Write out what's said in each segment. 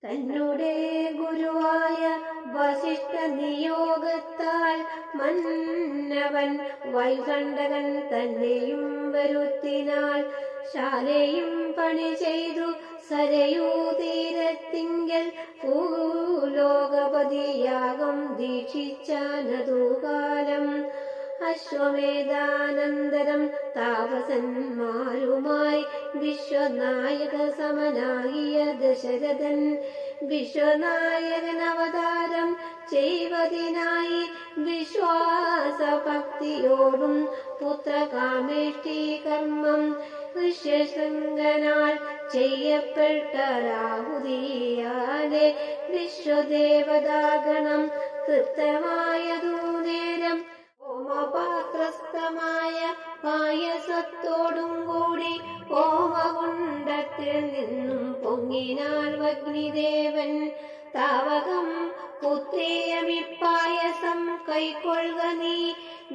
തന്നുടെ ഗുരുവായ വസിഷ്ഠ നിയോഗത്താൽ മന്നവൻ വൈകണ്ഠകൻ തന്നെയും വരുത്തിനാൾ. ശാലയും പണി ചെയ്തു സരയൂ തീരത്തിങ്കൽ ഭൂലോകപതിയാകം ദീക്ഷിച്ചാനതുകാലം. അശ്വമേധാനന്തരം താപസന്മാരുമായി വിശ്വനായക സമനാകിയ ദശരഥൻ വിശ്വനായകൻ അവതാരം ചെയ്വതിനായി വിശ്വാസഭക്തിയോടും പുത്രകാമേഷ്ടി കർമ്മം ഋഷ്യശൃംഗനാൽ ചെയ്യപ്പെട്ട രാഹുതിയാലെ വിശ്വദേവതാഗണം കൃത്യമായതു നേരം ഹോമപാത്രസ്ഥമായ പായസത്തോടും കൂടി ഹോമകുണ്ടത്തിൽ നിന്നും പൊങ്ങിനാൾ അഗ്നിദേവൻ. താവകം പുത്രിയമിപ്പായസം കൈക്കൊള്ളുക നീ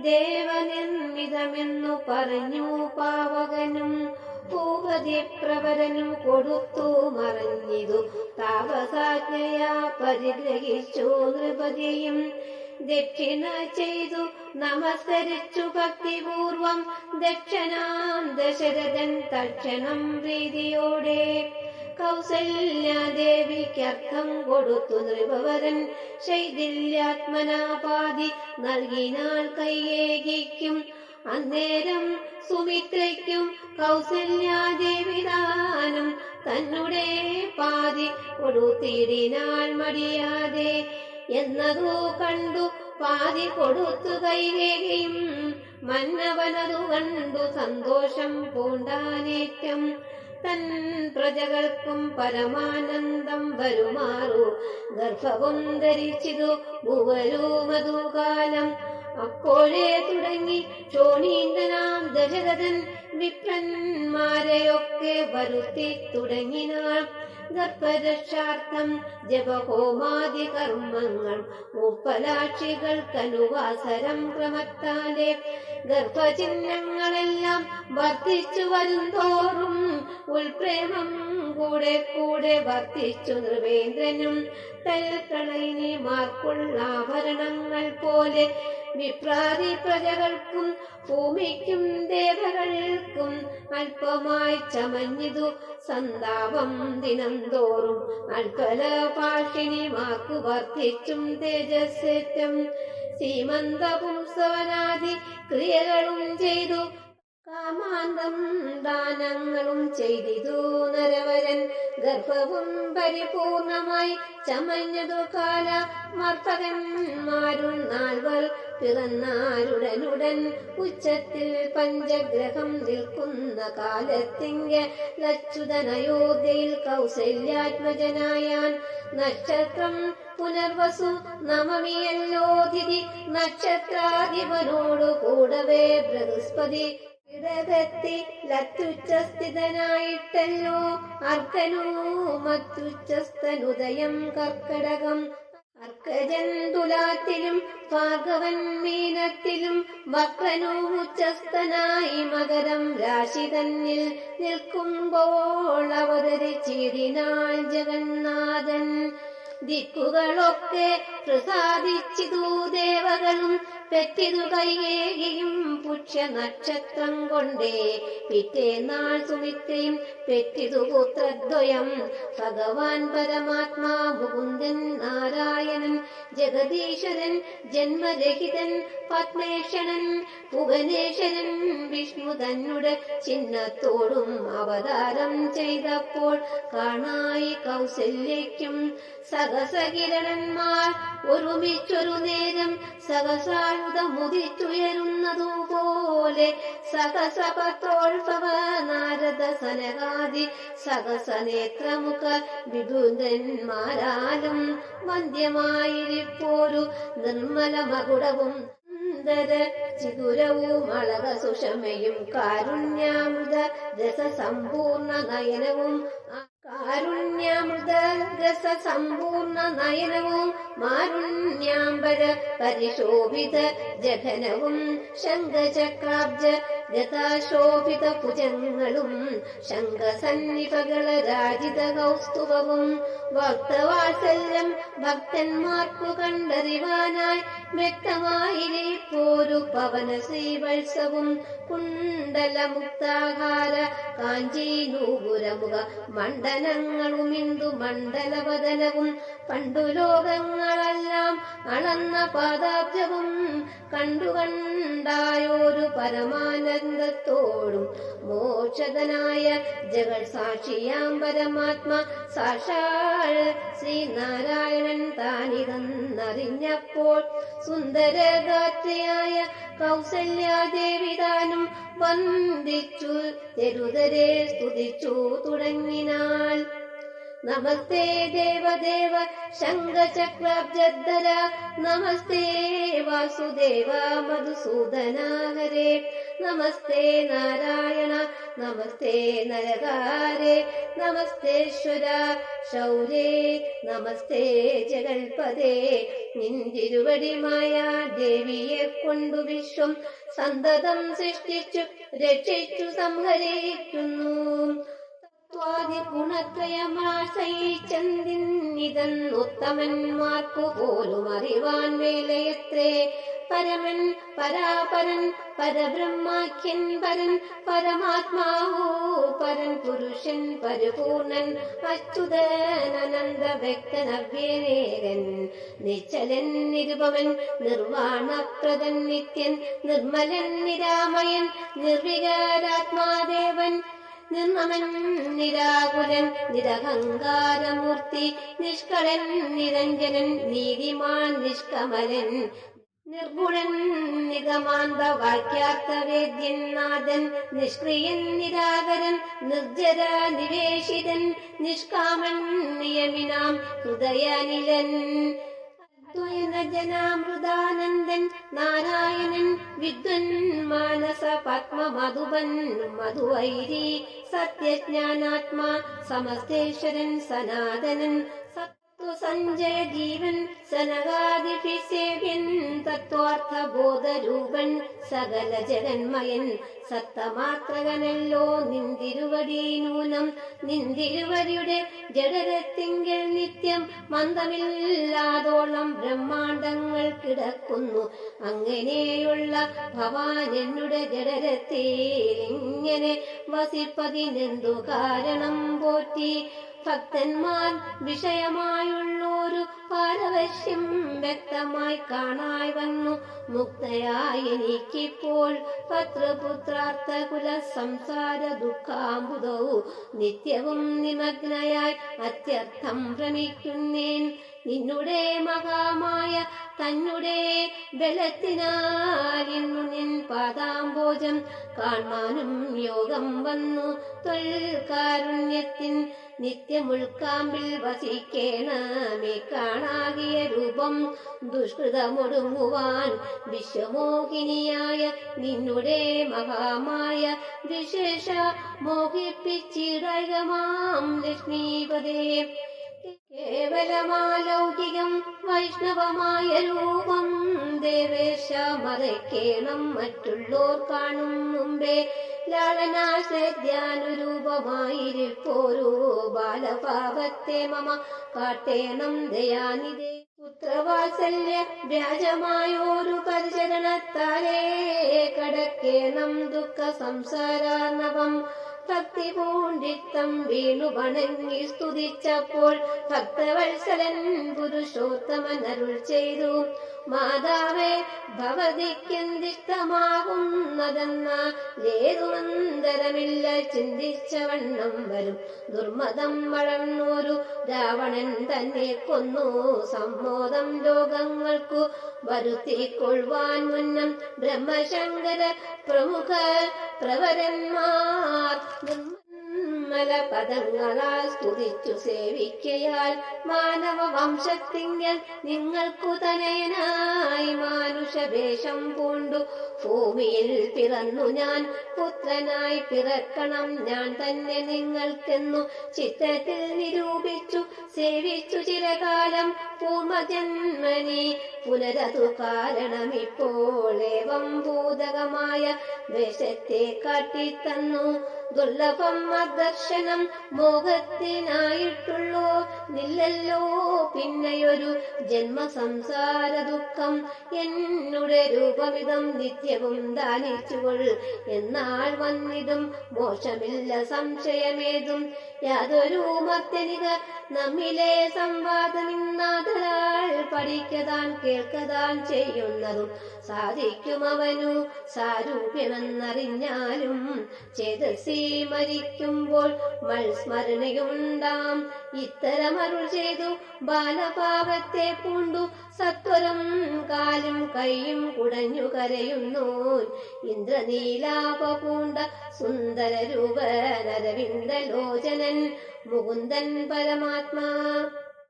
ദേവനിർമ്മിതമെന്നു പറഞ്ഞു പാവകനും. ഭൂപതിപ്രവരനും കൊടുത്തു മറഞ്ഞിതു താപസാജ്ഞയാ പരിഗ്രഹിച്ചു നൃപതിയും. ദക്ഷിണ ചെയ്തു നമസ്കരിച്ചു ഭക്തിപൂർവം ദക്ഷനാം ദശരഥൻ തക്ഷണം പ്രീതിയോടെ. കൗസല്യാദേവിക്കർത്ഥം കൊടുത്തു നൃപവരൻ ശൈഥില്യാത്മനാപാതി നൽകിനാൾ കൈയേകിക്കും. അന്നേരം സുമിത്രയ്ക്കും കൗസല്യാദേവിദാനം തന്നുടെ പാതി കൊടുത്തിടിനാൾ മടിയാതെ. എന്നതു കണ്ടു പാതി കൊടുത്തു കൈകേകിയും മന്നവനതു കണ്ടു സന്തോഷം പൂണ്ടാനേറ്റം. തൻ പ്രജകൾക്കും പരമാനന്ദം വരുമാറു ഗർഭവും ധരിച്ചിതു ഭുവരു മധുകാലം. അപ്പോഴേ തുടങ്ങി ചോണീന്ദ്രനാം ദശരഥൻ വിപ്രന്മാരെയൊക്കെ വരുത്തി തുടങ്ങിനാൾ. ഗർഭരക്ഷാർത്ഥം ജപഹോമാദി കർമ്മങ്ങൾ മുപ്പലാക്ഷികൾക്കനുവാസരം ക്രമത്താലെ ഗർഭചിഹ്നങ്ങളെല്ലാം വർദ്ധിച്ചു വരുന്തോറും ഉൾപ്രേമം കൂടെ കൂടെ വർദ്ധിച്ചു നൃപേന്ദ്രനും. തൽപ്രണയിനിമാർക്കുള്ള ആഭരണങ്ങൾ പോലെ വിപ്രാതി പ്രജകൾക്കും ഭൂമിക്കും ദേവകൾക്കും അല്പമായി ചമഞ്ഞിതു സന്താപം ദിനം തോറും. അൽപല പാഷിനിമാർക്കു വർദ്ധിച്ചും തേജസ്സേറ്റം. സീമന്തപുംസവനാദി ക്രിയകളും ചെയ്തു കാമാന്തം ദാനങ്ങളും ചെയ്തിതു നരവരൻ. ഗർഭവും പരിപൂർണമായി ചമഞ്ഞതു കാല മർത്തകന്മാരും നാൾവർ പിറന്നാരുടനുടൻ. ഉച്ചത്തിൽ പഞ്ചഗ്രഹം നിൽക്കുന്ന കാലത്തിങ്കലച്യുതനയോധ്യയിൽ കൗസല്യാത്മജനായാൻ. നക്ഷത്രം പുനർവസു നവമിയല്ലോ തിഥി. നക്ഷത്രാധിപനോടു കൂടവേ ബൃഹസ്പതി ഇടകത്തി ലത്തുച്ഛസ്ഥിതനായിട്ടല്ലോ അർക്കനോ മത്തുച്ഛസ്ഥനുദയം കർക്കടകം. അർക്കജൻ തുലാത്തിലും ഭാർഗവൻ മീനത്തിലും വക്രനോ ഉച്ചസ്ഥനായി മകരം രാശി തന്നിൽ നിൽക്കുമ്പോൾ അവതരിച്ചിടിനാൾ ജഗന്നാഥൻ. ദിക്കുകളൊക്കെ പ്രസാദിച്ചിതു ദേവകളും പെറ്റിതു കൈകേകിയും പുഷ്യ നക്ഷത്രം കൊണ്ടേ. പിറ്റേന്നാൾ സുമിത്രയും പെറ്റിതു പുത്രദ്വയം. ഭഗവാൻ പരമാത്മാ മുകുന്ദൻ നാരായണൻ ജഗദീശ്വരൻ ജന്മരഹിതൻ പത്മേശ്വരൻ ഭുവനേശ്വരൻ വിഷ്ണു തന്നുടെ ചിഹ്നത്തോടും അവതാരം ചെയ്തപ്പോൾ കാണായി കൗസല്യയ്ക്കും. സഹസകിരണന്മാർ ഒരുമിച്ചൊരു നേരം സഹസായുധമുദിച്ചുയരുന്നതുപോലെ സഹസപത്രോത്ഭവ നാരദ സനകാദി സഹസനേത്രമുഖ വിഭുതന്മാരാലും വന്ധ്യമായിരിപ്പോരു നിർമ്മല മകുടവും ചിഗുരവും അളക സുഷമയും കാരുണ്യാമൃത രസസമ്പൂർണ നയനവും കാരുണ്യാമൃതരസ സമ്പൂർണ്ണ നയനവും മാരുണ്യാംബര പരിശോഭിത ജഘനവും ശംഖചക്രാബ്ജ ഗതാശോഭിത ഭുജങ്ങളും ശംഖസന്നിഭകള രാജിത കൗസ്തുഭവും ഭക്തവാത്സല്യം ഭക്തന്മാർക്കു കണ്ടറിവാനായി വ്യക്തമായിരിപ്പോരു പവന ശ്രീവത്സവും കുണ്ടലമുക്താഹാര കാഞ്ചീനൂപുരമുഖ മണ്ഡലങ്ങളുമിന്ദു മണ്ഡലവദനവും പണ്ടു ലോകങ്ങളെല്ലാം അളന്ന പാദാബ്ജവും കണ്ടുകണ്ടായോരു പരമാനന്ദത്തോടും മോക്ഷതനായ ജഗൽ സാക്ഷിയാം പരമാത്മ സാക്ഷാൽ ശ്രീനാരായണൻ താനിതെന്നറിഞ്ഞപ്പോൾ സുന്ദരഗാത്രിയായ കൗസല്യാദേവി താനും വന്ദിച്ചു തെരുതരെ സ്തുതിച്ചു തുടങ്ങിനാൾ. നമസ്തേ ദേവദേവ ശംഖചക്രാബ്ജധര നമസ്തേ വാസുദേവ മധുസൂദന ഹരേ നമസ്തേ നാരായണ നമസ്തേ നരകാരേ നമസ്തേശ്വര ശൗരേ നമസ്തേ ജഗൽപദേ. നിന്തിരുവടിമായ ദേവിയെ കൊണ്ടു വിശ്വം സന്തതം സൃഷ്ടിച്ചു രക്ഷിച്ചു സംഹരിക്കുന്നു. ഉത്തമന്മാർക്കു പോലും അറിവാൻ വേലയത്രേ. പരമൻ പരാപരൻ പരബ്രഹ്മാഖ്യൻ പരൻ പരമാത്മാവോ പരൻ പുരുഷൻ പരിപൂർണൻ അച്യുതനന്ദ വ്യക്തൻ അവ്യനേകൻ നിശ്ചലൻ നിരുപമൻ നിർവാണപ്രദൻ നിത്യൻ നിർമ്മലൻ നിരാമയൻ നിർവികാരാത്മാദേവൻ നിർമ്മമൻ നിരാകുലൻ നിരഹങ്കാരമൂർത്തി നിഷ്കളൻ നിരഞ്ജനൻ നീതിമാൻ നിഷ്കമലൻ നിർഗുണൻ നിഗമാന്ത വാക്യാർത്ഥവേദ്യൻ നാഥൻ നിഷ്ക്രിയൻ നിരാകരൻ നിർജ്ജര നിവേശിതൻ നിഷ്കാമൻ നിയമിനാം ഹൃദയനിലൻ ജനാമൃതാനന്ദൻ നാരായണൻ വിദ്വൻ മാനസ പത്മമധുപൻ മധുവൈരി സത്യജ്ഞാനാത്മാ സമസ്തേശ്വരൻ സനാതനൻ സഞ്ജയ ജീവൻ സനകാദിഭിസേവ്യൻ തത്വാർത്ഥബോധരൂപൻ സകല ജഗന്മയൻ സത്തമാത്രകനല്ലോ നിന്തിരുവടി നൂനം. നിന്തിരുവടിയുടെ ജഡരത്തിങ്കിൽ നിത്യം മന്ദമില്ലാതോളം ബ്രഹ്മാണ്ടങ്ങൾ കിടക്കുന്നു. അങ്ങനെയുള്ള ഭവാൻ എന്നുടെ ജഡരത്തിൽ ഇങ്ങനെ വസിപ്പതിനെന്തു കാരണം പോറ്റി. ഭക്തന്മാർ വിഷയമായുള്ളൊരു പാരവശ്യം വ്യക്തമായി കാണായി വന്നു. മുക്തയായി എനിക്കിപ്പോൾ പത്രപുത്രാർത്ഥ കുല സംസാര ദുഃഖാമ്പുതവും നിത്യവും നിമഗ്നയായി അത്യർത്ഥം ഭ്രമിക്കുന്നേൻ. നിന്നുടെ മഹാമായ തന്നുടെ ബലത്തിനാൽ ഇന്നു നിൻ പാദാംബോജം കാണാനും യോഗം വന്നു. തൊൽക്കാരുണ്യത്തിൻ നിത്യമുൾക്കാമ്പിൽ വസിക്കേണമേ കാണാകിയ രൂപം ദുഷ്കൃതമൊടുങ്ങുവാൻ വിശ്വമോഹിനിയായ നിന്നുടെ മഹാമായ വിശേഷ മോഹിപ്പിച്ചിടകമാം ലക്ഷ്മീപദേ. കേവലമാലൗകികം വൈഷ്ണവമായ രൂപം ദേവേശ മറയ്ക്കേണം മറ്റുള്ളോർ കാണും മുമ്പേ. ലാളനാശ്രദ്യാനുരൂപമായിരിപ്പോരോ ബാലഭാവത്തെ മമ കാട്ടേണം ദയാനിധേ. പുത്രവാത്സല്യ വ്യാജമായോരു പരിചരണത്താലേ കടക്കേണം ദുഃഖ സംസാരാർണവം. ഭക്തി പൂണ്ടിത്തം വീണു വണങ്ങി സ്തുതിച്ചപ്പോൾ ഭക്തവത്സലൻ പുരുഷോത്തമൻ അരുൾ ചെയ്തു. മാതാവേ ഭവതിക്കെന്തിഷ്ടമാകുന്നതെന്നേതുമന്തരമില്ല ചിന്തിച്ചവണ്ണം വരും. ദുർമതം വളർന്നോരു രാവണൻ തന്നെ കൊന്നു സമ്മോദം ലോകങ്ങൾക്കു വരുത്തിക്കൊള്ളുവാൻ മുന്നം ബ്രഹ്മശങ്കര പ്രമുഖ പ്രവരന്മാർ നിർമ്മല പദങ്ങളാൽ സ്തുതിച്ചു സേവിക്കയാൽ മാനവ വംശത്തിങ്കൽ നിങ്ങൾക്കു തനയനായി മാനുഷവേഷം പൂണ്ടു ഭൂമിയിൽ പിറന്നു ഞാൻ പുത്രനായി പിറക്കണം ഞാൻ തന്നെ നിങ്ങൾക്കെന്നു ചിത്രത്തിൽ നിരൂപിച്ചു സേവിച്ചു ചിരകാലം പൂർവജന്മനി പുനരതു കാരണമിപ്പോൾ ഏവം ഭൂതകമായ വേഷത്തെ കാട്ടിത്തന്നു ദുർലഭം അദർശനം മോഹത്തിനായിട്ടുള്ളോ നില്ലല്ലോ പിന്നെയൊരു ജന്മസംസാര ദുഃഖം എന്നുടെ രൂപമിതം നിത്യവും ദാനിച്ചുകൊൾ എന്നാൽ വന്നിടും മോശമില്ല സംശയമേതും യാതൊരു മർത്തനിക നമ്മിലെ സംവാദമിന്നാതരാൾ പഠിക്കതാൻ കേൾക്കതാൻ ചെയ്യുന്നതും സാധിക്കും അവനു സാരൂപ്യമെന്നറിഞ്ഞാലും ചേതസി മരിക്കുമ്പോൾ മത്സ്മരണയുണ്ടാം ഇത്തരമരുൾ ചെയ്തു ബാലപാപത്തെ പൂണ്ടു സത്വരം കാലും കൈയും കുടഞ്ഞു കരയുന്നു ഇന്ദ്രനീലാപ പൂണ്ട സുന്ദര രൂപനരവിന്ദലോചനൻ മുകുന്ദൻ പരമാത്മാ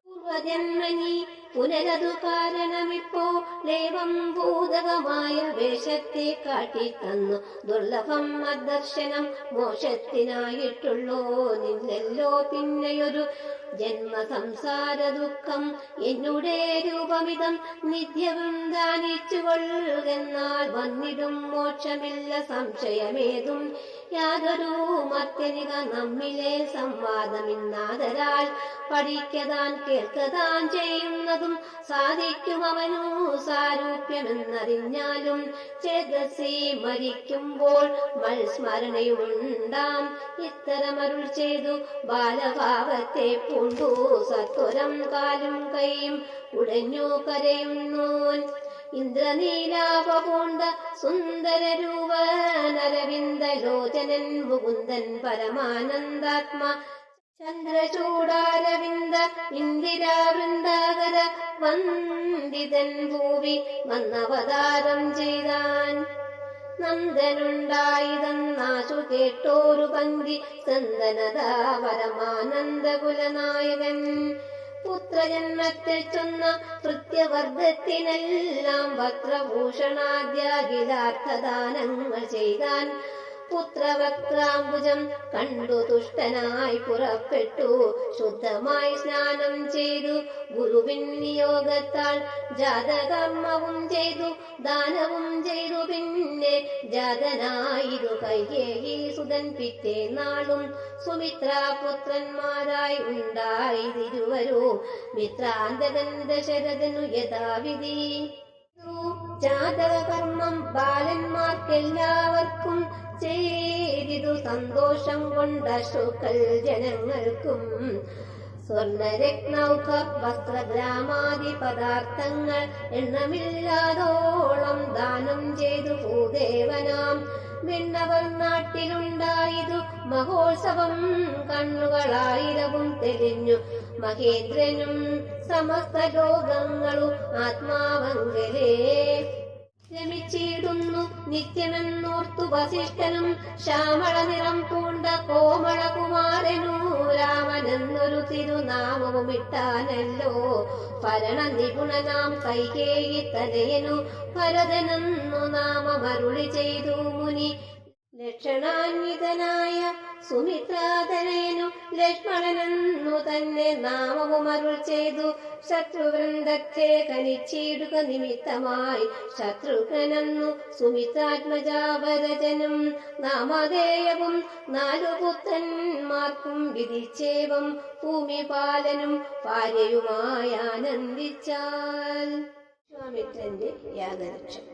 പൂർവജന്മനി പുനരതു കാരണമിപ്പോ ലേവം ഭൂതകമായ വേഷത്തെ കാട്ടിത്തന്നു ദുർലഭം അദർശനം മോക്ഷത്തിനായിട്ടുള്ളോ നില്ലല്ലോ പിന്നെയൊരു ജന്മസംസാര ദുഃഖം എന്നുടെ രൂപമിതം നിത്യവും ദാനിച്ചുകൊള്ളുകെന്നാൽ വന്നിടും മോക്ഷമില്ല സംശയമേതും യാതൊരു മർത്യനിക നമ്മിലെ സംവാദമിന്നാതരാൽ പഠിക്കതാൻ കേൾക്കതാൻ ചെയ്യുന്നതും സാധിക്കും അവനു സാരൂപ്യമെന്നറിഞ്ഞാലും ചേതസി മരിക്കുമ്പോൾ മത്സ്മരണയുമുണ്ടാം ഇത്തരമരുൾ ചെയ്തു ബാലഭാവത്തെ പൂണ്ടു സത്വരം കാലും കൈയും ഉടഞ്ഞു കരയുന്നോൻ ഇന്ദ്രനീലാപ പൂണ്ട സുന്ദര രൂപനരവിന്ദലോചനൻ മുകുന്ദൻ പരമാനന്ദാത്മാ ചന്ദ്രചൂടാരവിന്ദ ഇന്ദിരാവൃന്ദാകര വന്ദിതൻ ഭൂവി വന്നവതാരം ചെയ്താൻ നന്ദനുണ്ടായിതെന്നാശു കേട്ടോരു പങ്കി സന്ദനദാ പരമാനന്ദകുലനായകൻ പുത്രജന്മത്തെ ചൊന്ന കൃത്യവർഗത്തിനെല്ലാം വക്രഭൂഷണാദ്യാഖിലാർത്ഥദാനങ്ങൾ ചെയ്താൻ പുത്രവക്രാംബുജം കണ്ടു തുഷ്ടനായി പുറപ്പെട്ടു ശുദ്ധമായി സ്നാനം ചെയ്തു ഗുരുവിൻ നിയോഗത്താൽ ജാതകർമ്മവും ചെയ്തു ദാനവും ചെയ്തു പിന്നെ ജാതനായിരു കൈകേയി സുതൻ പിറ്റേ നാളും സുമിത്രാപുത്രന്മാരായി ഉണ്ടായിരുവരും മിത്രാന്തകൻ ദശരഥനു യഥാവിധി ജാതകർമ്മം ബാലന്മാർക്കെല്ലാവർക്കും ചെയ്തിതു സന്തോഷം കൊണ്ട ശുക്കൾ ജനങ്ങൾക്കും സ്വർണരത്നൗക വസ്ത്രഗ്രാമാദി പദാർത്ഥങ്ങൾ എണ്ണമില്ലാതോളം ദാനം ചെയ്തു ഭൂദേവനാം വിണ്ണവർ നാട്ടിലുണ്ടായതു മഹോത്സവം കണ്ണുകളായിരവും തെളിഞ്ഞു മഹേന്ദ്രനും സമസ്ത ലോകങ്ങളും ആത്മാവങ്കലേ രമിച്ചിടുന്നു നിത്യമെന്നോർത്തു വസിഷ്ഠനും ശ്യാമള നിറം പൂണ്ട കോമളകുമാരനു രാമനെന്നൊരു തിരുനാമവും ഇട്ടാനല്ലോ ഭരണ നിപുണനാം കൈകേയി തനയനു ഭരതനെന്നു നാമമരുളി ചെയ്തു മുനി ലക്ഷണാന്വിതനായ സുമിത്രാതനയനു ലക്ഷ്മണനെന്നു തന്നെ നാമവും അരുൾ ചെയ്തു ശത്രുവൃന്ദത്തെ കനിച്ചിടുക നിമിത്തമായി ശത്രുഘ്നെന്നു സുമിത്രാത്മജാവരജനും നാമധേയവും 4 പുത്രന്മാർക്കും വിധിച്ചേവം ഭൂമിപാലനും ഭാര്യയുമായി ആനന്ദിച്ചാൽ. വിശ്വാമിത്രന്റെ യാഗരക്ഷം.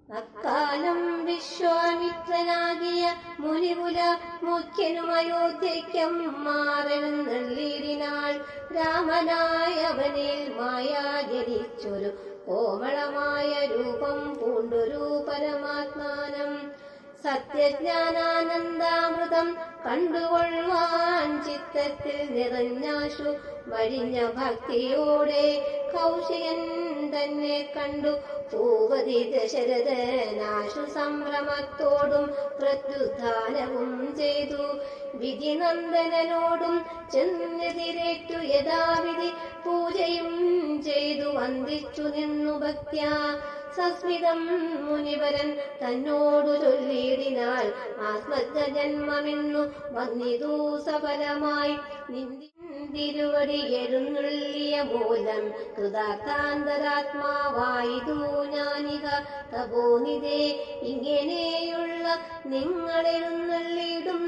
അക്കാലം വിശ്വാമിത്രനാകിയ മുനികുല മുഖ്യനും അയോധ്യയ്ക്കും മാറെഴുന്നള്ളിയിടിനാൾ. രാമനായ അവനിൽ മായ ജനിച്ചൊരു കോമളമായ രൂപം പൂണ്ടൊരു പരമാത്മാനം സത്യജ്ഞാനാനന്ദാമൃതം കണ്ടുകൊള്ളുവാൻ ചിത്തത്തിൽ നിറഞ്ഞാശു വഴിഞ്ഞ ഭക്തിയോടെ കൗശികൻ തന്നെ കണ്ടു. ഭൂപതി ദശരഥനാശു സംഭ്രമത്തോടും പ്രത്യുത്ഥാനവും ചെയ്തു. വിധിനന്ദനോടും ചെന്നെതിരേറ്റു യഥാവിധി പൂജയും ചെയ്തു വന്ദിച്ചു നിന്നു ഭക്ത്യാ. സസ്മിതം മുനിവരൻ തന്നോടു ചൊല്ലിയിടിനാൽ ആത്മജ ജന്മമെന്നു വന്നിതു സഫലമായി. നിന്തിരുവടി എഴുന്നള്ളിയ മൂലം കൃതാർത്ഥാന്തരാത്മാവായിതു ഞാനിക തപോനിധേ. ഇങ്ങനെയുള്ള നിങ്ങളെഴുന്നള്ളിയിടും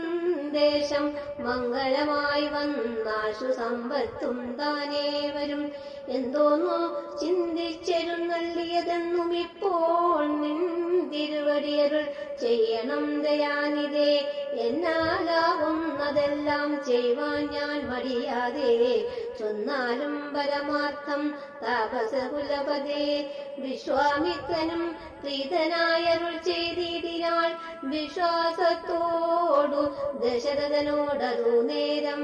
ദേശം മംഗളമായി വന്നാശു സമ്പത്തും താനേ വരും. എന്തോന്നു ചിന്തിച്ചെഴുന്നള്ളിയതെന്നും ഇപ്പോൾ നിന്തിരുവടിയരുൾ ചെയ്യണം ദയാനിധേ. എന്നാലാവുന്നതെല്ലാം ചെയ്യുവാൻ ഞാൻ മടിയാതെ ചൊന്നാലും പരമാർത്ഥം താപസകുലപതേ. വിശ്വാമിത്രനും പ്രീതനായരുൾ ചെയ്തിടിനാൾ വിശ്വാസത്തോടു ദശരഥനോടതു നേരം.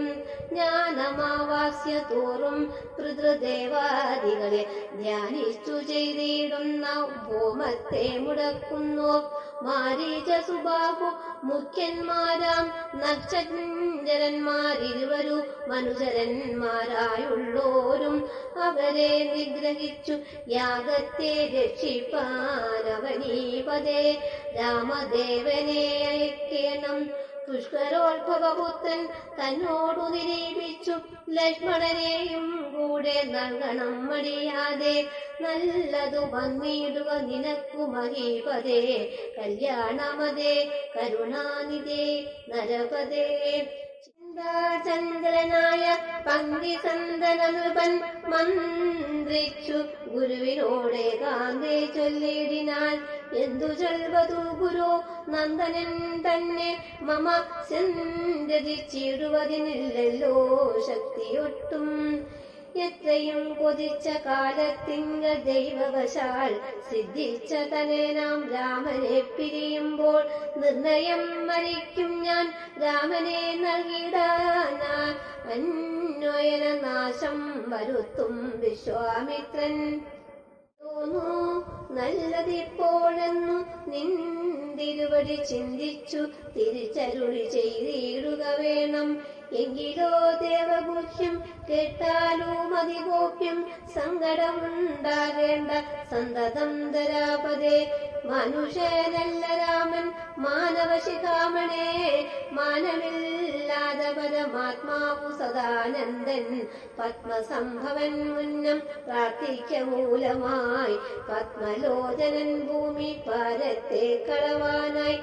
ജ്ഞാനമാവാസ്യ തോറും പിതൃദേവാദികളെ ധ്യാനിച്ചു ചെയ്തിടുന്ന ഹോമത്തെ മുടക്കുന്നു. മാരീച സുബാഹു മുഖ്യന്മാരാം നക്ഷത്രന്മാരിരുവരു മനുജരന്മാരായുള്ളോരും അവരെ നിഗ്രഹിച്ചു യാഗത്തെ രക്ഷിപ്പാനവനീപതേ. രാമദേവനെ അയക്കേണം. പുഷ്കരോത്ഭവപുത്രൻ തന്നോടു നിരീപിച്ചു ലക്ഷ്മണനെയും കൂടെ നൽകണം മടിയാതെ. നല്ലതു വന്നിടുക നിനക്കു മഹീപതേ. കല്യാണമതേ കരുണാനിധേ നരപതേ. ചന്ദ്രനായ പങ്ക്തിസന്തനൃപൻ മന്ത്രിച്ചു ഗുരുവിനോടെ കാന്തേ ചൊല്ലിടിനാൽ. എന്തു ചൊൽവതു ഗുരു നന്ദനൻ തന്നെ മമ സന്ധ്യതിച്ചിടുവതിനില്ലല്ലോ ശക്തിയൊട്ടും. എത്രയും കൊതിച്ച കാലത്തിങ്ക ദൈവവശാൽ സിദ്ധിച്ച തനേനാം രാമനെ പിരിയുമ്പോൾ നിർണയം മരിക്കും ഞാൻ രാമനെ നൽകിടാന. അന്വയന നാശം വരുത്തും വിശ്വാമിത്രൻ. നല്ലതിപ്പോഴെന്നു നിന്തിരുവടി ചിന്തിച്ചു തിരിച്ചരുളി ചെയ്തിടുക വേണം. എങ്കിലോ ദേവഗുഹ്യം കേട്ടാലും അതിഗോപ്യം സങ്കടമുണ്ടാകേണ്ട സന്തതം ധരാപതേ. മനുഷ്യനല്ല രാമൻ മാനവശിഖാമണേ. മാനമില്ലാതെ പരമാത്മാവു സദാനന്ദൻ പത്മസംഭവൻ മുന്നം പ്രാർത്ഥിക്ക മൂലമായി. പത്മലോചനൻ ഭൂമി പാരത്തെ കളവാനായി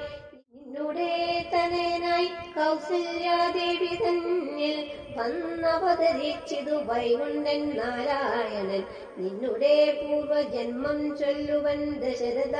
നിന്നുടെ തനയനായി കൗസല്യാദേവി തന്നിൽ വന്നവതരിച്ചിതു വൈകുണ്ഠൻ നാരായണൻ. നിന്നുടെ പൂർവജന്മം ചൊല്ലുവൻ ദശരഥ.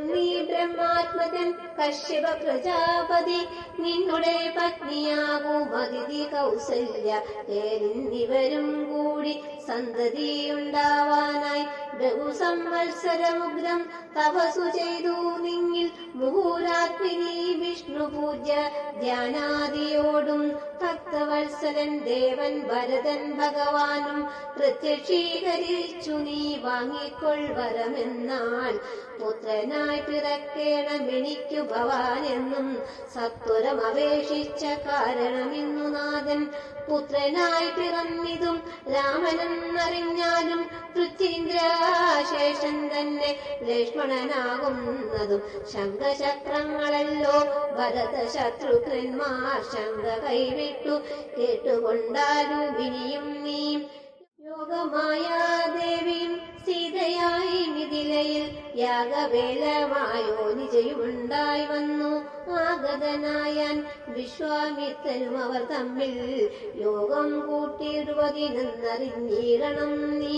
നീ ബ്രഹ്മാത്മകൻ കശ്യപ പ്രജാപതി. നിന്നുടെ പത്നിയാകും അതിഥി കൗസല്യ. എന്നിവരും കൂടി സന്തതിയുണ്ടാവാനായി ബഹുസംവത്സരമുഗ്രം തപസ്സു ചെയ്തു നിങ്ങിൽ. മുഹൂരാത്മിനി വിഷ്ണു പൂജ്യ ധ്യാനാദിയോടും ഭക്തവത്സരൻ ദേവൻ ഭരതൻ ഭഗവാനും പ്രത്യക്ഷീകരിച്ചു നീ വാങ്ങിക്കൊൾവരമെന്നാൽ. പുത്രനായി പിറക്കേണമെനിക്കു ഭവാനെന്നും സത്വരം അപേക്ഷിച്ച കാരണമിന്നു നാഥൻ. പുത്രനായി പിറന്നിതും രാമനെന്നറിഞ്ഞാലും പൃഥ്വീന്ദ്രശേഷൻ തന്നെ ലക്ഷ്മണനാകുന്നതും ശംഖചക്രങ്ങളല്ലോ. ഭരത ശത്രുഘ്നന്മാർ ശംഖ കൈവിട്ടു കേട്ടുകൊണ്ടാലും ഇനിയും നീ. യോഗമായ ദേവിയും സീതയായി മിഥിലയിൽ യാഗവേലമായോ നിജയുമുണ്ടായി വന്നു. ആഗതനായാൻ വിശ്വാമിത്രനും അവർ തമ്മിൽ യോഗം കൂട്ടിയിടുവതിനെന്നറിഞ്ഞീരണം നീ.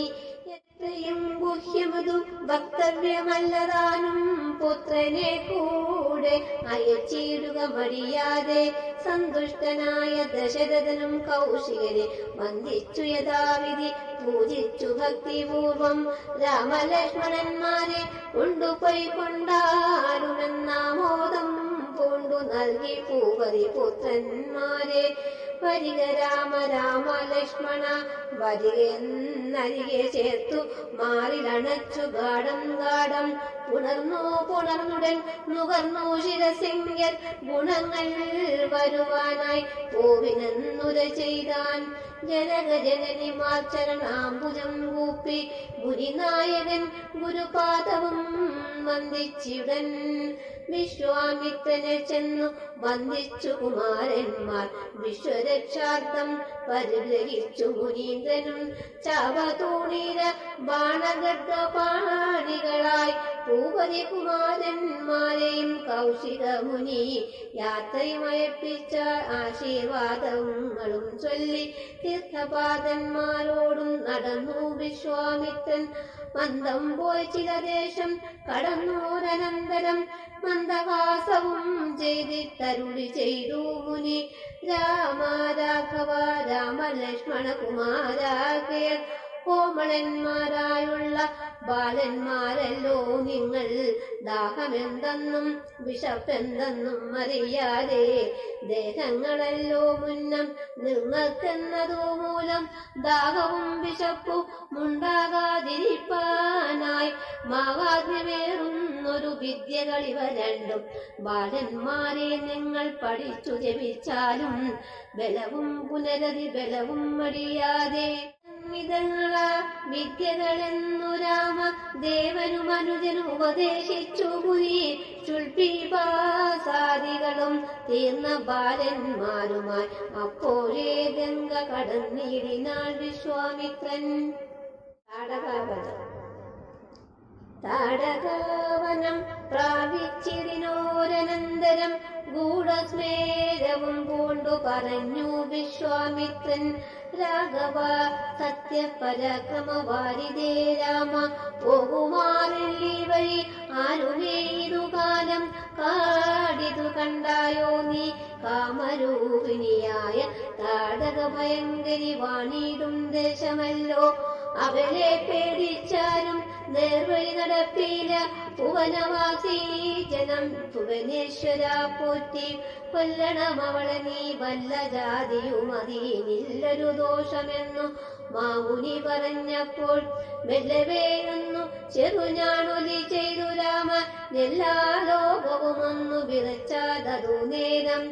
യും ഗുഹ്യമതു വക്തവ്യമല്ലതാനും പുത്രനെ കൂടെ അയച്ചിടുക മടിയാതെ സന്തുഷ്ടനായ ദശരഥനും കൗശികനെ വന്ദിച്ചു യഥാവിധി പൂജിച്ചു ഭക്തിപൂർവം രാമലക്ഷ്മണന്മാരെ കൊണ്ടുപോയി കൊണ്ടാരുമെന്നാമോദം പൂണ്ടു നൽകി പൂപതി പുത്രന്മാരെ വരിക രാമ രാമ ലക്ഷ്മണ വരികെന്നരികെ ചേർത്തു മാറിലണച്ചു ഗാഠം ഗാഠം പുണർന്നുടൻ നുകർന്നു ശിരസിംഗർ ഗുണങ്ങൾ വരുവാനായി പോവിനെന്നുര ചെയ്താൻ ജനക ജനനിമാർ ചരണാംബുജം കൂപ്പി ഗുരുനായകൻ ഗുരുപാദവും വന്ദിച്ചിടൻ വിശ്വാമിത്രനെ ചെന്നു വന്ദിച്ചു കുമാരന്മാർ വിശ്വരക്ഷാർത്ഥം പരിഗ്രഹിച്ചു മുനീന്ദ്രനും ചാവതൂണീര ബാണഗർഭപാണികളായി ഭൂപതി കുമാരന്മാരെയും കൗശിക മുനി യാത്രയുമയപ്പിച്ച ആശീർവാദങ്ങളും ചൊല്ലി തീർത്ഥപാദന്മാരോടും നടന്നു വിശ്വാമിത്രൻ മന്ദം പോയി ചില ദേശം കടന്നോരനന്തരം മന്ദഹാസവും ചെയ്തിട്ടരുളി ചെയ്തു മുനി രാമ രാഘവ രാമ ലക്ഷ്മണ കുമാരാകയ കോമളന്മാരായുള്ള ബാലന്മാരല്ലോ നിങ്ങൾ ദാഹമെന്തെന്നും വിശപ്പെന്തെന്നും അറിയാതെ ദേഹങ്ങളല്ലോ മുന്നം നിങ്ങൾക്കെന്നതു മൂലം ദാഹവും വിശപ്പും ഉണ്ടാകാതിരിപ്പാനായി മാഹാത്മ്യമേറുന്നൊരു വിദ്യകളിവ രണ്ടും ബാലന്മാരെ നിങ്ങൾ പഠിച്ചു ജപിച്ചാലും ബലവും പുനരതി ബലവും മടിയാതെ വിദ്യകളെന്നു രാമ ദേവനും അനുജനും ഉപദേശിച്ചു മുനി ചുൽപീപാസാദികളും തീർന്ന ബാലന്മാരുമായി അപ്പോഴേ ഗംഗ കടന്നിടിനാൾ വിശ്വാമിത്രൻ. താടകാവനം പ്രാപിച്ചിടിനോരനന്തരം ഗൂഢസ്മേരവും പൂണ്ടു പറഞ്ഞു വിശ്വാമിത്രൻ രാഘവ സത്യപരാക്രമവാരിതേ രാമ പോകുമാറില്ലീ വഴി ആരുമേ ഇതുകാലം കാടിതു കണ്ടായോ നീ കാമരൂപിണിയായ താടക ഭയങ്കരി വാണിടും ദേശമല്ലോ അവളെ പേടിച്ചാലും നേർവഴി നടപ്പില്ല ഭുവനവാസി ജനം ഭുവനേശ്വര പോറ്റി കൊല്ലണം അവളെ നീ വല്ല ജാതിയും അതിനില്ലൊരു ദോഷമെന്നു മാമുനി പറഞ്ഞപ്പോൾ മെല്ലവേയൊന്നു ചെറുഞാണൊലി ചെയ്തു രാമ എല്ലാ ലോകവും ഒന്നു വിറച്ചാതതു നേരം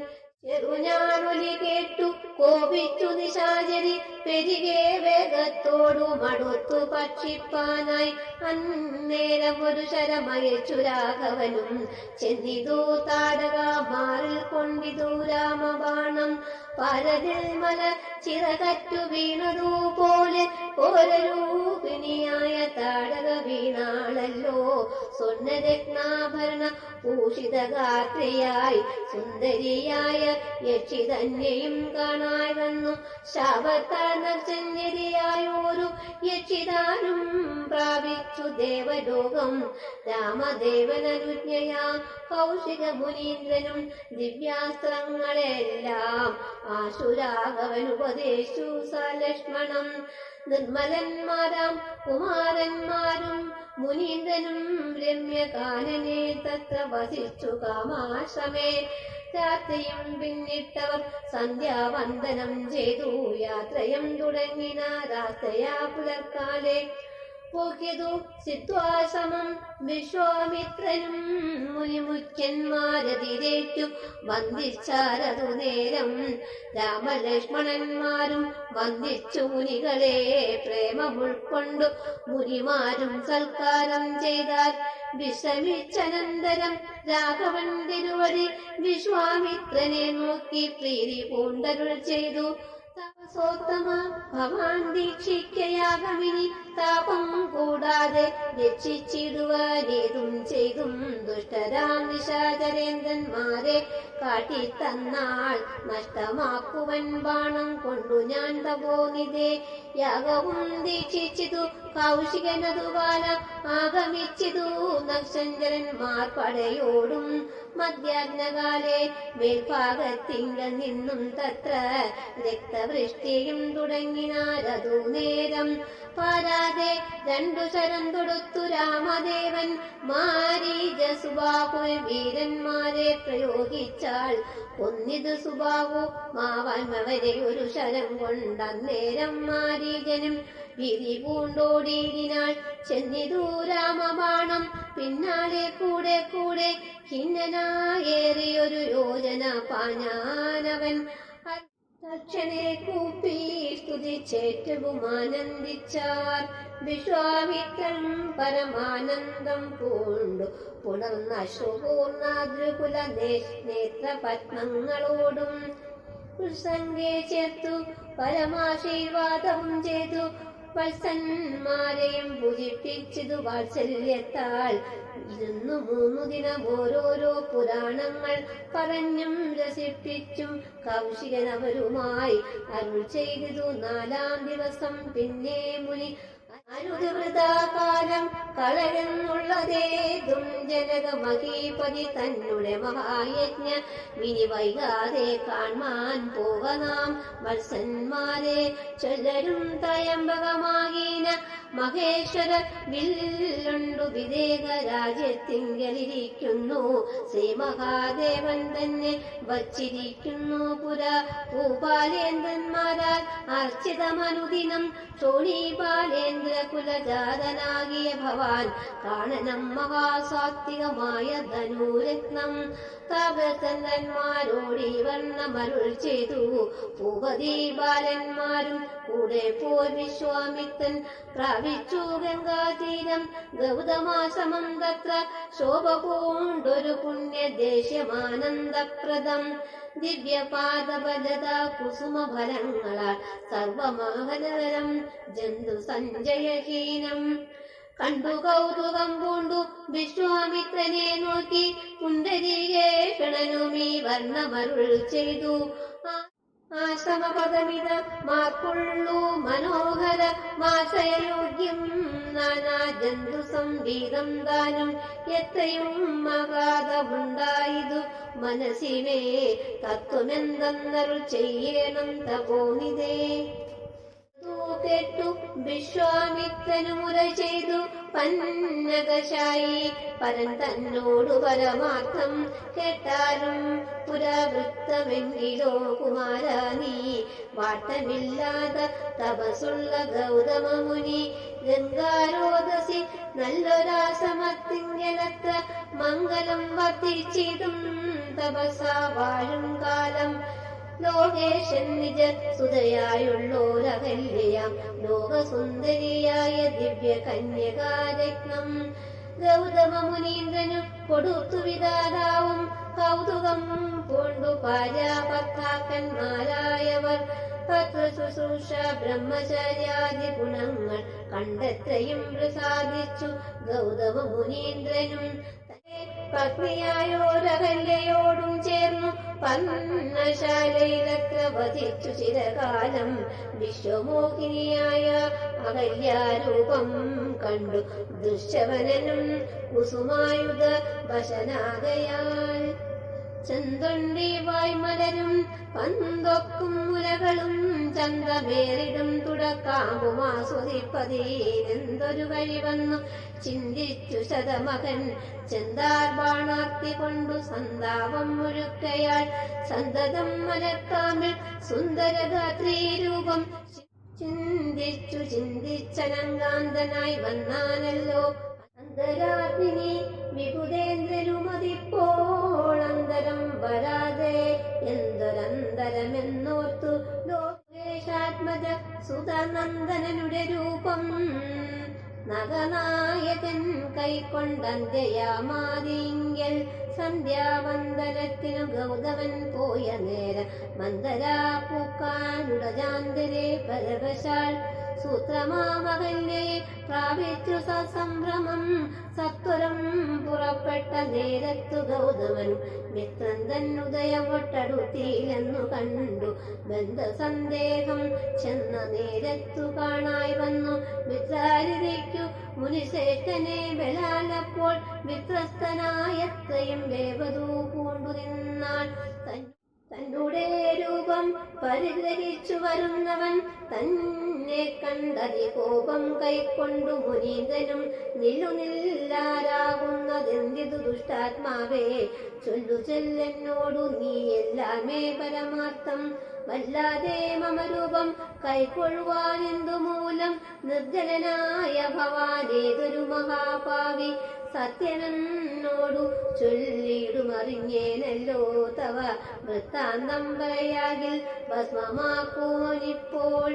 ചെറുഞാണൊലി കേട്ടു കോപിച്ചു നിശാചരി പെരികെ വേഗത്തോടു മടുത്തു ഭക്ഷിപ്പാനായി അന്നേരം ഒരു ശരമയച്ചു രാഘവനും ചെന്നിതു താടക മാറിൽ കൊണ്ടിതു രാമബാണം പരതിൽ മല ചിറകറ്റു വീണതു പോലെ ഓരൂപിണിയായ താടക വീണാളല്ലോ സ്വർണ്ണരത്നാഭരണ ഭൂഷിതഗാത്രിയായി സുന്ദരിയായ യക്ഷി തന്നെയും കാണായി വന്നു ശാപത്താനർജന്യതയായൊരു യക്ഷിതാനും പ്രാപിച്ചു ദേവലോകം രാമദേവനനുജ്ഞയാ കൗശിക മുനീന്ദ്രനും ദിവ്യാസ്ത്രങ്ങളെല്ലാം ആശുരാഘവനുപദേശിച്ചു സലക്ഷ്മണം നിർമ്മലന്മാരാം കുമാരന്മാരും മുനീന്ദ്രനും രമ്യകാനനെ തത്ര വസിച്ചു കാമാശ്രമേ രാത്രിയും പിന്നിട്ടവർ സന്ധ്യാവന്ദനം ചെയ്തു യാത്രയും തുടങ്ങിന രാത്രയാ പുലർക്കാലെ പോക്കിയതു സിദ്ധ്വാശ്രമം വിശ്വാമിത്രനും മുനിമുഖ്യന്മാരതിരേറ്റു വന്ദിച്ചാരതു നേരം രാമലക്ഷ്മണന്മാരും വന്ദിച്ചു മുനികളെ പ്രേമമുൾക്കൊണ്ടു മുനിമാരും സൽക്കാരം ചെയ്താൽ വിശ്രമിച്ചനന്തരം രാഘവൻ തിരുവടി വിശ്വാമിത്രനെ നോക്കി പ്രീതി പൂണ്ടരുൾ ചെയ്തു സോത്തമ ഭവാൻ ദീക്ഷിക്കയാകമിനി താപം കൂടാതെ രക്ഷിച്ചിടുവാനേതും ചെയ്തും ദുഷ്ടരാം നിശാചരേന്ദ്രന്മാരെ കാട്ടിത്തന്നാൾ നഷ്ടമാക്കുവൻ ബാണം കൊണ്ടു ഞാൻ തപോനിതേ യാഗവും ദീക്ഷിച്ചിതു കൗശികനതുകാല ആഗമിച്ചിതു നക്ഷഞ്ചരന്മാർ പടയോടും മധ്യാഹ്നകാലെ മേൽഭാഗത്തിങ്കൽ നിന്നും തത്ര രക്തവൃഷ്ടിയും തുടങ്ങിനാരതു നേരം പാരാതെ രണ്ടു ശരം തൊടുത്തു രാമദേവൻ മാരീജ സുബാഹു വീരന്മാരെ പ്രയോഗിച്ചാൽ ഒന്നിത് സുബാഹു മാവാൻമവരെ ഒരു ശരം കൊണ്ടന്നേരം മാരീജനും വിധി പൂണ്ടോടിയിനാൽ ചെന്നിതു രാമബാണം പിന്നാലെ കൂടെ കൂടെ ഖിന്നനായേറിയൊരു യോജന പാഞ്ഞാനവൻ തക്ഷണേ കൂപ്പി സ്തുതിച്ചേറ്റവും ആനന്ദിച്ചാർ വിശ്വാമിത്രൻ പരമാനന്ദം പൂണ്ടു പുണർന്ന അശ്രുപൂർണാദ്രുകുല നേത്രപത്മങ്ങളോടും ഉത്സംഗേ ചേർത്തു പരമാശീർവാദവും ചെയ്തു വത്സന്മാരെയും പൂജിപ്പിച്ചതു വാത്സല്യത്താൽ 2-3 ദിനം ഓരോരോ പുരാണങ്ങൾ പറഞ്ഞും രസിപ്പിച്ചും കൗശികനവരുമായി അരുൾ ചെയ്തു 4-ാം ദിവസം പിന്നെ മുനി അനുവൃതാകാലം കളരെന്നുള്ളതേതും ജനക മഹീപതി തന്നെ മഹായജ്ഞ മിനി വൈകാതെ കാൺമാൻ പോകനാം വത്സന്മാരെ ചൊല്ലരും തയമ്പകമാകീന മഹേശ്വര വില്ലുണ്ടു വിദേക രാജ്യത്തിങ്കലിരിക്കുന്നു ശ്രീ മഹാദേവൻ തന്നെ വച്ചിരിക്കുന്നു പുര ഭൂപാലേന്ദ്രന്മാരാൽ അർച്ചിതമനുദിനം ചോണീപാലേന്ദ്ര കുലജാതനാകിയ ഭവാൻ കാണനം മഹാസാത്വികമായ ധനുരത്നം താപചന്ദ്രന്മാരോടി വർണ്ണമരുൾ ചെയ്തു ഭൂപതി ബാലന്മാരും കൂടെ പോയി വിശ്വാമിത്രൻ പ്രാപിച്ചു ഗംഗാതീരം ഗൗതമാശ്രമം തത്ര ശോഭ പൂണ്ടൊരു പുണ്യദേശമാനന്ദപ്രദം ദിവ്യപാദബലത കുസുമഫലങ്ങളാൽ സർവമോഹനകരം ജന്തു സഞ്ജയഹീനം കണ്ടു കൗതുകം പൂണ്ടു വിശ്വാമിത്രനെ നോക്കി പുണ്ടരീകേഷണനുമീ വർണ്ണമരുൾ ചെയ്തു ആശ്രമപദമിത മാർക്കുള്ളു മനോഹര മാസയോഗ്യം നാനാ ജന്തു സംഗീതം ദാനം എത്രയും അഗാധമുണ്ടായിതു മനസ്സിനെ തത്വമെന്തെന്നരുൾ ചെയ്യണം തപോനിതേ കേട്ടു വിശ്വാമിത്രനു മുര ചെയ്തു പന്നകശായി പരൻ തന്നോടു പരമാർത്ഥം കേട്ടാലും പുരാവൃത്തമെങ്കിലോ കുമാര നീ വാട്ടമില്ലാതെ തപസുള്ള ഗൗതമ മുനി ഗംഗാരോദസി നല്ലൊരാശ്രമത്തിങ്കലത്ര മംഗലം വർദ്ധിച്ചിതും തപസാ വാഴും കാലം ലോകേശൻ നിജ സുതയായുള്ളോരകല്യാം ലോകസുന്ദരിയായ ദിവ്യ കന്യകാരത്നം ഗൗതമ മുനീന്ദ്രനു കൊടുത്തു വിധാതാവും കൗതുകം പൂണ്ടു ഭാര്യാഭർത്താക്കന്മാരായവർ പത്രശുശ്രൂഷ ബ്രഹ്മചര്യാദി ഗുണങ്ങൾ കണ്ടെത്രയും പ്രസാദിച്ചു ഗൗതമ മുനീന്ദ്രനും പത്നിയായോരകല്യയോടും ചേർന്നു പന്നശാലയിലത്ര വധിച്ചു ചിരകാലം വിശ്വമോഹിനിയായ അകല്യാരൂപം കണ്ടു ദുശ്ശവനനും കുസുമായുധ വശനാകയാൽ ചന്തൊണ്ടി വായ്മലരും പന്തൊക്കും മുലകളും ചന്ദ്രമേറിടും തുടക്കാമ്പും ആസ്വദിപ്പതീനെന്തൊരു വഴി വന്നു ചിന്തിച്ചു ശതമകൻ ചെന്താർ ബാണാർത്തി കൊണ്ടു സന്താപം മുഴുക്കയാൽ സന്തതം മലക്കാമ്പിൽ സുന്ദരഗാത്രീരൂപം ചിന്തിച്ചു ചിന്തിച്ചനങ്കാന്തനായി വന്നാനല്ലോ അന്തരാഗ്നി വിഭുതേന്ദ്രനുമതിപ്പോളന്തരം വരാതെ എന്തൊരന്തരമെന്നോർത്തു ലോകേശാത്മജ സുതനന്ദനനുടെ രൂപം നഗനായകൻ കൈക്കൊണ്ടന്ത്യയാമാതിങ്കൽ സന്ധ്യാവന്ദനത്തിനു ഗൗതമൻ പോയ നേര മന്ദരാ പൂക്കാനുടജാന്തരെ പരവശാൽ സൂത്രമാമകല്യയെ പ്രാപിച്ചു സസംഭ്രമം സത്വരം പുറപ്പെട്ട നേരത്തു ഗൗതമനും മിത്രൻ തന്നുദയമൊട്ടടുത്തിയിലെന്നു കണ്ടു ബന്ധസന്ദേഹം ചെന്ന നേരത്തു കാണായി വന്നു മിത്രാരിക്കു മുനിശ്രേഷ്ഠനെ ബലാലപ്പോൾ മിത്രസ്ഥനായത്രയും വേവതൂ പൂണ്ടു നിന്നാൾ തന്നുടെ രൂപം പരിഗ്രഹിച്ചു വരുന്നവൻ തന്നെ കണ്ടതി കോപം കൈക്കൊണ്ടു മുനീന്ദ്രനും നില്ലുനില്ലാരാകുന്നതെന്തിതു ദുഷ്ടാത്മാവേ ചൊല്ലു ചെല്ലെന്നോടു നീ എല്ലാമേ പരമാർത്ഥം വല്ലാതെ മമരൂപം കൈക്കൊള്ളുവാനെന്തു മൂലം നിർജ്ജലനായ ഭവാനേതൊരു മഹാപാവി സത്യനെന്നോടു ചൊല്ലിടുമറിഞ്ഞേനല്ലോ തവ വൃത്താന്തം പറയാകിൽ ഭസ്മമാക്കുവനിപ്പോൾ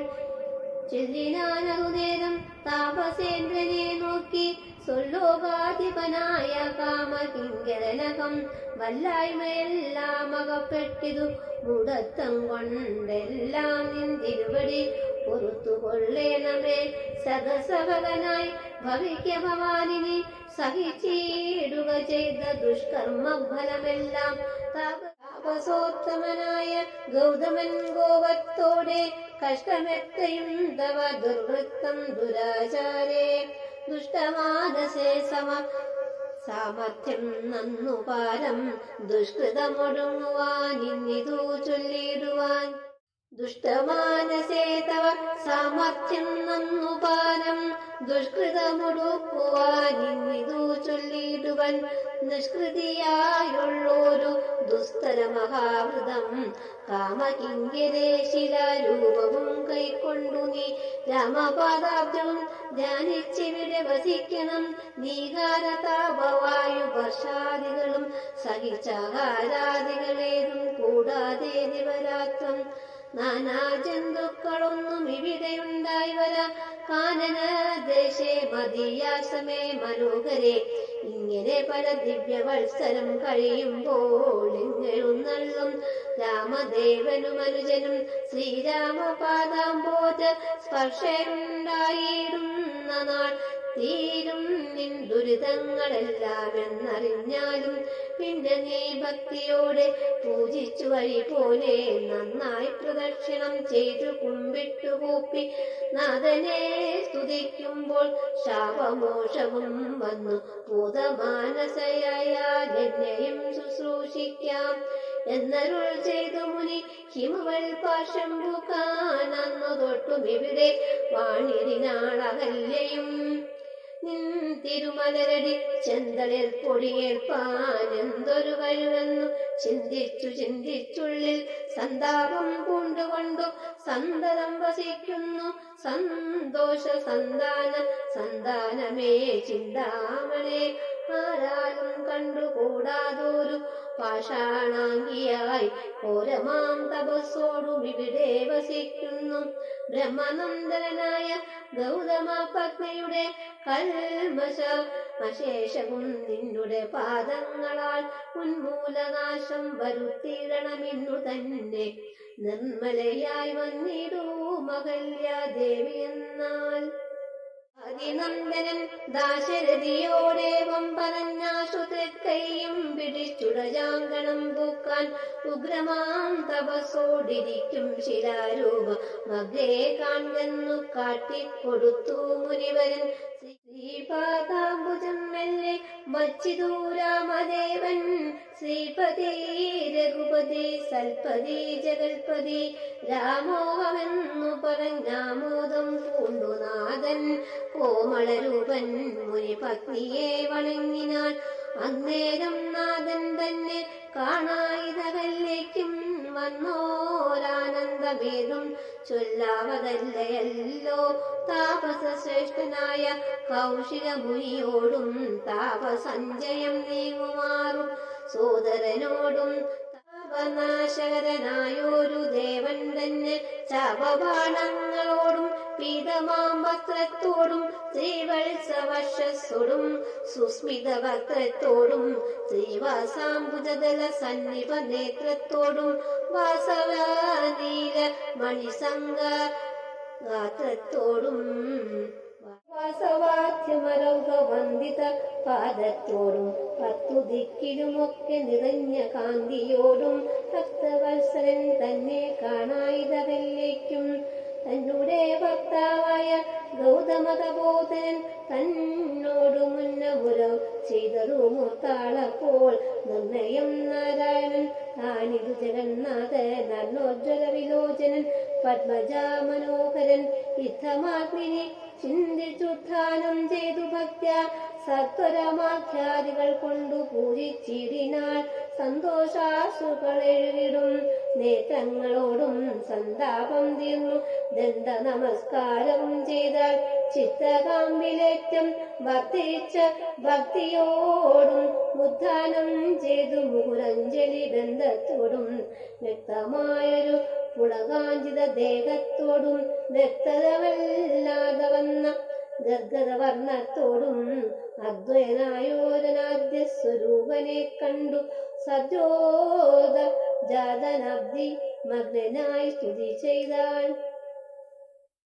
ചൊല്ലിനാനു നേരം താപസേന്ദ്രനെ നോക്കി സ്വലോകാധിപനായ കാമകിങ്കരനകം വല്ലായ്മയെല്ലാം അകപ്പെട്ടിതു മുടത്തം കൊണ്ടെല്ലാം നിന്തിരുവടി പൊറുത്തു കൊള്ളേണമേ സഹസഭകനായി ഭവിക്ക ഭവാനിനി സഹിച്ചിടുക ചെയ്ത ദുഷ്കർമ്മ ഫലമെല്ലാം താപസോത്തമനായ ഗൗതമൻ ഗോവത്തോടെ കഷ്ടമെത്രയും തവ ദുർവൃത്തം ദുരാചാരേ ദുഷ്ടമാനസേ സാമർത്ഥ്യം നന്നു പാരം ദുഷ്കൃതമൊടുങ്ങുവാനിന്നിതു ചൊല്ലിടുവാൻ ദുഷ്ടമാനസേ തവ സാമർത്ഥ്യം നന്നു പാരം ദുഷ്കൃതമൊടുക്കുവാനിന്നിതു ചൊല്ലിടുവൻ നിഷ്കൃതിയായുള്ളൊരു ദുസ്തര മഹാവൃതം കാമകിങ്കരേ ശിലാരൂപവും കൈക്കൊണ്ടു നീ രാമപാദാബ്ജവും ധ്യാനിച്ചിവിടെ വസിക്കണം നീകാരതാപവായു വർഷാദികളും സഹിച്ചാഹാരാദികളേതും കൂടാതെ ദിവരാത്രം നാനാ ജന്തുക്കളൊന്നും ഇവിടെയുണ്ടായി വരാം കാനന ദേശേ മദീയാശ്രമേ മനോഹരേ ഇങ്ങനെ പല ദിവ്യവത്സരം കഴിയുമ്പോൾ എങ്ങെഴുന്നള്ളും രാമദേവനും അനുജനും ശ്രീരാമപാദാംബോധ സ്പർശമുണ്ടായിടുന്ന നാൾ തീരും നിൻ ദുരിതങ്ങളെല്ലാം എന്നറിഞ്ഞാലും പിന്നെ നീ ഭക്തിയോടെ പൂജിച്ചു വഴി പോലെ നന്നായി പ്രദക്ഷിണം ചെയ്തു കുമ്പിട്ടു കൂപ്പി നാഥനെ സ്തുതിക്കുമ്പോൾ ശാപമോഷവും വന്നു ഭൂതമാനസയായാൽ എന്നെയും ശുശ്രൂഷിക്കാം എന്നരുൾ ചെയ്തു മുനി ഹിമവൽ പാശംബുക്കാനന്നു തൊട്ടും ഇവിടെ വാണിരിനാളകല്യയും തിരുമലരടി ചെന്തളിൽ പൊടിയേൽപ്പാൻ എന്തൊരു കഴിവെന്നു ചിന്തിച്ചുള്ളിൽ സന്താപം കൊണ്ടുകൊണ്ടു സന്തതം വസിക്കുന്നു സന്തോഷ സന്താനമേ ചിന്താമണേ ആരാലും കണ്ടുകൂടാതൊരു പാഷാണാംഗിയായി ഘോരമാം തപസ്സോടും ഇവിടെ വസിക്കുന്നു ബ്രഹ്മനന്ദനായ ഗൗതമ പത്നിയുടെ കൽമശേഷവും നിന്നുടെ പാദങ്ങളാൽ ഉന്മൂലനാശം വരുത്തിയിടണമെന്നു തന്നെ നിർമ്മലയായി വന്നിടൂ മഹല്യാദേവി എന്നാൽ അതിനന്ദനൻ ദാശരഥിയോടേവം പറഞ്ഞാശു തൃക്കൈയും പിടിച്ചുടജാങ്കണം പൂക്കാൻ ഉഗ്രമാം തപസ്സോടിരിക്കും ശിലാരൂപ മഗ്രേ കാൺകെന്നു കാട്ടിക്കൊടുത്തു മുനിവരൻ ശ്രീപാദാംബുജം മെല്ലെ വച്ചിതു രാമദേവൻ ശ്രീപതി രഘുപതി സൽപതി ജഗൽപതി രാമോഹമെന്നു പറഞ്ഞാമോദം പൂണ്ടുനാഥൻ കോമളരൂപൻ മുനി പത്നിയെ വണങ്ങിനാൾ അന്നേരം നാഥൻ തന്നെ കാണായിതകല്ലേക്കും വന്നോരാനന്ദമേതും ചൊല്ലാവതല്ലയല്ലോ താപസശ്രേഷ്ഠനായ കൗശിക മുനിയോടും താപസഞ്ചയം നീങ്ങുമാറും സോദരനോടും താപനാശകരനായൊരു ദേവൻ തന്നെ ശാപബാണങ്ങളോടും പീതമാം വസ്ത്രത്തോടും ശ്രീവത്സവശസ്സോടും സുസ്മിത വക്രത്തോടും ശ്രീവാസാംബുജദല സന്നിപ നേത്രത്തോടും വാസവ നീല മണിസംഗ ഗാത്രത്തോടും വാസവാദ്യമരൗകവന്ദിത പാദത്തോടും 10 ദിക്കിലുമൊക്കെ നിറഞ്ഞ കാന്തിയോടും ഭക്തവത്സരൻ തന്നെ കാണായിതവല്ലേക്കും തന്നുടെ ഭർത്താവായ ഗൗതമതബോധനൻ തന്നോടു മുന്നമുരവ് ചെയ്തതു മൂർത്താളപ്പോൾ നിർണയം നാരായണൻ താനിതു ജഗന്നാഥൻ അർണോജ്വല വിലോചനൻ പത്മജാ മനോഹരൻ യുദ്ധമാഗ്നിനെ ചിന്തിച്ചുത്ഥാനം ചെയ്തു ഭക്ത്യ സത്വരമാഖ്യാദികൾ കൊണ്ടു പൂജിച്ചിടിനാൾ സന്തോഷാശ്രുക്കൾ എഴുകിടും നേത്രങ്ങളോടും സന്താപം തീർന്നു ദണ്ഡ നമസ്കാരവും ചെയ്താൽ ചിത്തകാമ്പിലേറ്റം വർദ്ധിച്ച ഭക്തിയോടും ഉദ്ധാനം ചെയ്തു മുകുരഞ്ജലി ബന്ധത്തോടും വ്യക്തമായൊരു പുളകാഞ്ചിത ദേഹത്തോടും വ്യക്തതവല്ലാതെ വന്ന ഗദ്ഗദവർണ്ണത്തോടും അദ്വൈനായോരനാദ്യ സ്വരൂപനെ കണ്ടു സജോദ ജാതനബ്ദി മഗ്നനായി സ്തുതി ചെയ്താൾ.